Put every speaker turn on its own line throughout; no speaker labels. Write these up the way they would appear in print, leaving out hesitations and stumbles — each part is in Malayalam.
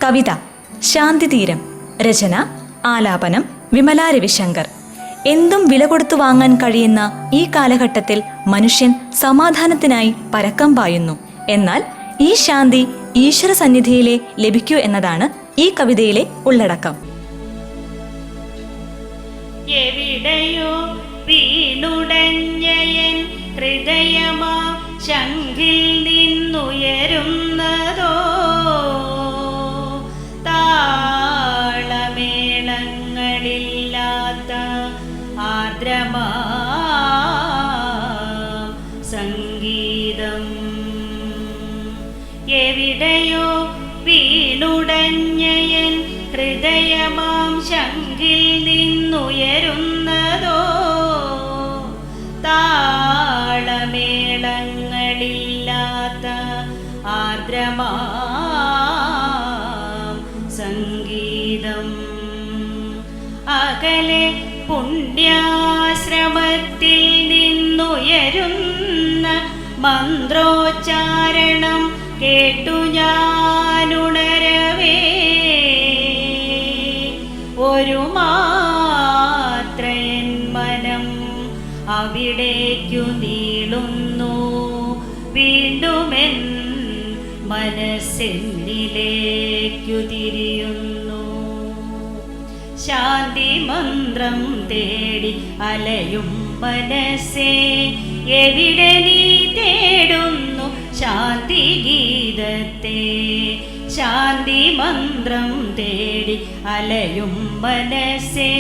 കവിത ശാന്തിതീരം. രചന ആലാപനം വിമല രവിശങ്കർ. എന്തും വില കൊടുത്തു വാങ്ങാൻ കഴിയുന്ന ഈ കാലഘട്ടത്തിൽ മനുഷ്യൻ സമാധാനത്തിനായി പരക്കം പായുന്നു. എന്നാൽ ഈ ശാന്തി ഈശ്വര സന്നിധിയിലെ ലഭിക്കൂ എന്നതാണ് ഈ കവിതയിലെ ഉള്ളടക്കം.
എവിടെയോ വീണുടഞ്ഞയൻ ഹൃദയമാ ശംഖിൽ നിന്നുയരുന്നതോ താളമേളങ്ങളില്ലാത്ത ആർദ്രമാ സംഗീതം. എവിടെയോ വീണുടഞ്ഞയൻ ഹൃദയമാം ശംഖിൽ നിന്നുയരുന്നതോ താളമേളങ്ങളില്ലാത്ത ആർദ്രമാം സംഗീതം. അകലെ പുണ്യാശ്രമത്തിൽ നിന്നുയരുന്ന മന്ത്രോച്ചാരണം കേട്ടു ഞാനുണരവേ ഒരു മാത്രയൻ മനം അവിടേക്കു നീളുന്നു. വീണ്ടുമെൻ മനസ്സെന്നിലേക്കു തിരിയുന്നു. ശാന്തി മന്ത്രം തേടി അലയും മനസ്സേ എവിടെ നീ തേടുന്നു ശാന്തി ഗീതത്തെ. ശാന്തി മന്ത്രം തേടി അലയും മനസ്സേ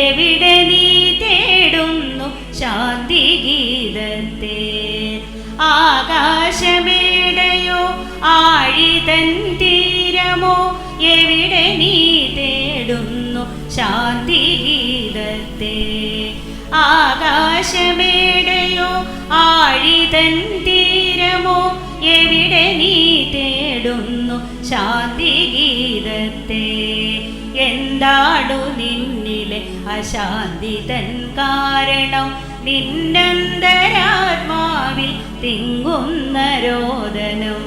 എവിടെ നീ തേടുന്നു ശാന്തി ഗീതത്തെ. ആകാശമേടയോ ആഴിതൻ തീരമോ എവിടെ നീ തേടുന്നു ശാന്തി ഗീതത്തെ. ആകാശമേടയോ ആഴിതൻ തീരമോ എവിടെ നീ തേടുന്നു ശാന്തി ഗീതത്തെ. എന്താടു നിന്നിലെ അശാന്തി തൻ കാരണം നിന്നന്തരാത്മാവിൽ തിങ്ങുന്ന രോദനം.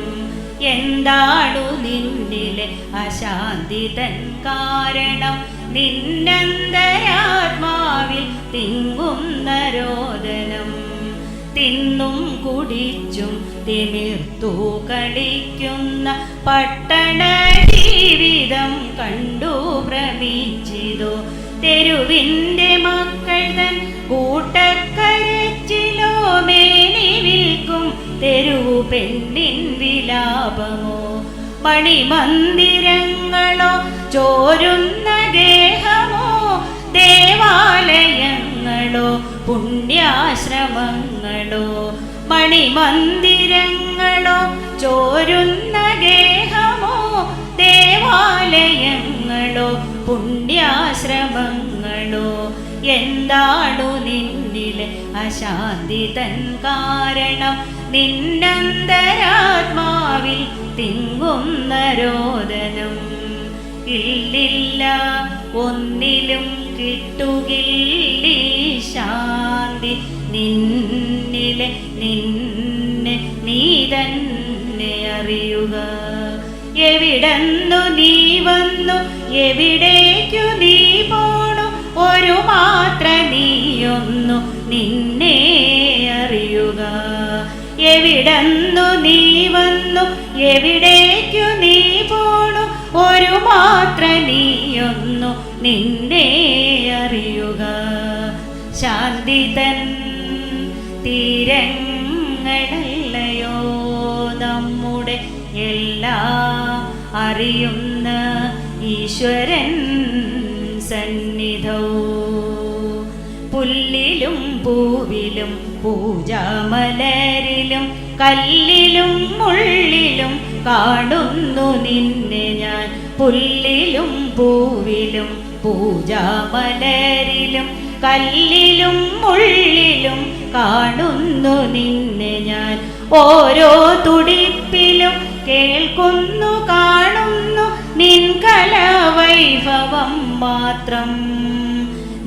എന്താടു നിന്നിലെ അശാന്തി തൻ കാരണം നിന്നന്തരാത്മാവിൽ തിങ്ങുന്ന രോദനം. തിന്നും കുടിച്ചും തിമിർത്തു കളിക്കുന്ന പട്ടണ ജീവിതം കണ്ടു ഭ്രമിച്ചിതോ. തെരുവിൻ്റെ മക്കൾ തൻ കൂട്ടക്കരച്ചിലോ മേനി വിൽക്കും തെരുവു പെണ്ണിൻ വിലാപമോ. മണിമന്ദിരങ്ങളോ ചോരുന്ന ഗേഹമോ ദേവാലയങ്ങളോ പുണ്യാശ്രമങ്ങളോ. മണിമന്ദിരങ്ങളോ ചോരുന്ന ഗേഹമോ ദേവാലയങ്ങളോ പുണ്യാശ്രമങ്ങളോ. എന്താണു നിന്നിലെ അശാന്തി തൻ കാരണം നിന്നന്തരാത്മാവിൽ തിങ്ങുന്ന രോദനം. ഇല്ലില്ല ഒന്നിലും കിട്ടുകില്ലീ ശാന്തി നിന്നിലെ നിന്നെ നീ തന്നെ അറിയുക. എവിടെന്നു നീ വന്നു എവിടേക്കു നീ പോണു ഒരു മാത്ര നീയൊന്നു നിന്നെ അറിയുക. എവിടെന്നു നീ വന്നു എവിടേക്കു നീ പോണു ഒരു മാത്ര നീയൊന്നു നിന്നെ അറിയുക. ശാന്തി തൻ തീരങ്ങളല്ലയോ നമ്മുടെ എല്ലാം അറിയുന്ന ഈശ്വരൻ സന്നിധൗ. പുല്ലിലും പൂവിലും പൂജാമലരിലും കല്ലിലും മുള്ളിലും കാണുന്നു നിന്നെ ഞാൻ. പുല്ലിലും പൂവിലും പൂജാമലരിലും കല്ലിലും മുള്ളിലും കാണുന്നു നിന്നെ ഞാൻ. ഓരോ തുടിപ്പിലും കേൾക്കുന്നു കാണുന്നു നിൻ കലവൈഭവം മാത്രം.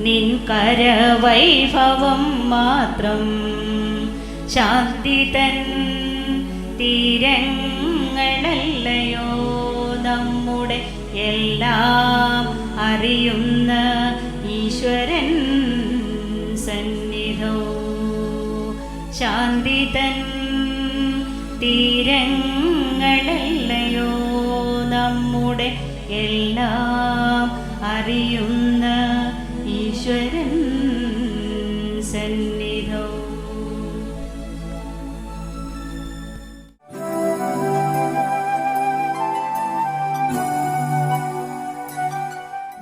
നിൻ കരവൈഭവം മാത്രം. ശാന്തി തൻ തീരങ്ങളല്ലയോ നമ്മുടെ എല്ലാം അറിയുന്ന ഈശ്വരൻ സന്നിധോ. ശാന്തി തൻ തീരങ്ങളല്ലയോ നമ്മുടെ എല്ലാം അറിയുന്ന